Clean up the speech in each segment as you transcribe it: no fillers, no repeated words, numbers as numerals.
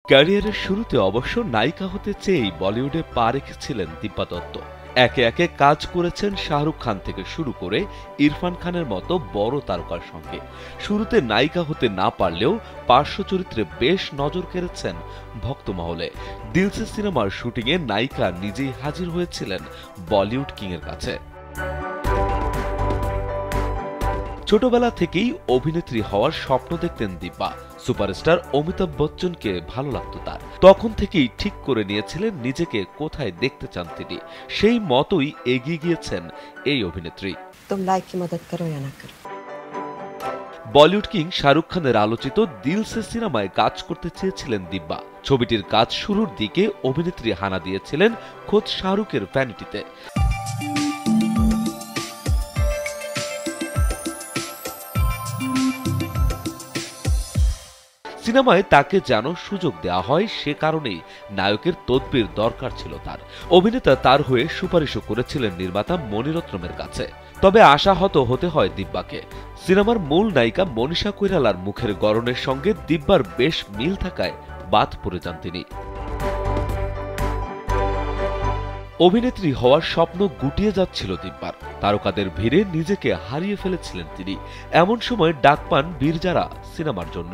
ক্যারিয়ারের শুরুতে অবশ্য নায়িকা হতে চেয়েই বলিউডে পা রেখেছিলেন দিব্যা দত্ত। একে একে কাজ করেছেন শাহরুখ খান থেকে শুরু করে ইরফান খানের মতো বড় তারকার সঙ্গে। শুরুতে নায়িকা হতে না পারলেও পার্শ্ব চরিত্রে বেশ নজর কেড়েছেন ভক্তমহলে। দিল সে সিনেমার শুটিংয়ে নায়িকা নিজেই হাজির হয়েছিলেন বলিউড কিংয়ের কাছে। ছোটবেলা থেকেই অভিনেত্রী হওয়ার স্বপ্ন দেখতেন দিব্যা। সুপারস্টার অমিতাভ বচ্চনকে ভালো লাগত তার। তখন থেকেই ঠিক করে নিয়েছিলেন নিজেকে কোথায় দেখতে চান তিনি। সেই মতোই এগিয়ে গিয়েছেন এই অভিনেত্রী। বলিউড কিং শাহরুখ খানের আলোচিত দিল সে সিনেমায় কাজ করতে চেয়েছিলেন দিব্যা। ছবিটির কাজ শুরুর দিকে অভিনেত্রী হানা দিয়েছিলেন খোদ শাহরুখের ভ্যানিটিতে। সিনেমায় তাকে যেন সুযোগ দেওয়া হয়, সে কারণেই নায়কের তদবির দরকার ছিল তার। অভিনেতা তার হয়ে সুপারিশও করেছিলেন নির্মাতা মণিরত্নমের কাছে। তবে আশাহত হতে হয় দিব্যাকে। সিনেমার মূল নায়িকা মনীষা কৈরালার মুখের গড়নের সঙ্গে দিব্যার বেশ মিল থাকায় বাদ পড়ে যান তিনি। অভিনেত্রী হওয়ার স্বপ্ন গুটিয়ে যাচ্ছিল দিব্যার। তারকাদের ভিড়ে নিজেকে হারিয়ে ফেলেছিলেন তিনি। এমন সময় ডাক পান বীরজারা সিনেমার জন্য।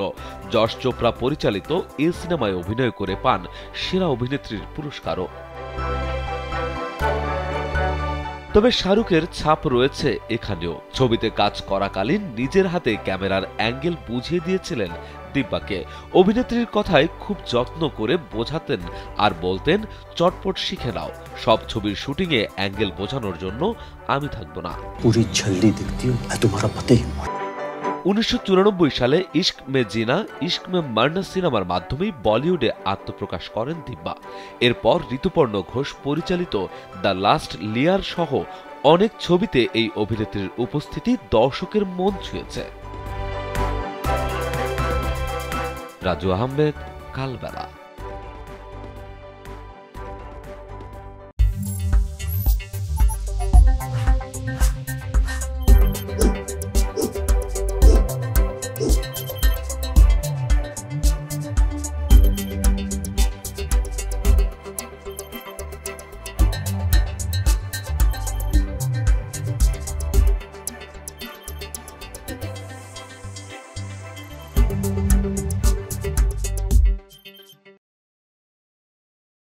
যশ চোপড়া পরিচালিত এই সিনেমায় অভিনয় করে পান সেরা অভিনেত্রীর পুরস্কারও। তবে শাহরুখের ছাপ রয়েছে এখানেও। ছবিতে কাজ করাকালীন নিজের হাতে ক্যামেরার অ্যাঙ্গেল বুঝিয়ে দিয়েছিলেন দিব্যাকে। অভিনেত্রীর কথায় খুব যত্ন করে বোঝাতেন আর বলতেন, চটপট শিখে নাও, সব ছবির শুটিংয়ে অ্যাঙ্গেল বোঝানোর জন্য আমি থাকবো না। 1994 সালে ইশক মে জিনা ইশক মে মরনা সিনেমার মাধ্যমেই বলিউডে আত্মপ্রকাশ করেন দিব্যা। এরপর ঋতুপর্ণ ঘোষ পরিচালিত দ্য লাস্ট লিয়ার সহ অনেক ছবিতে এই অভিনেত্রীর উপস্থিতি দর্শকের মন ছুঁয়েছে। রাজু আহমেদ, কালবেলা।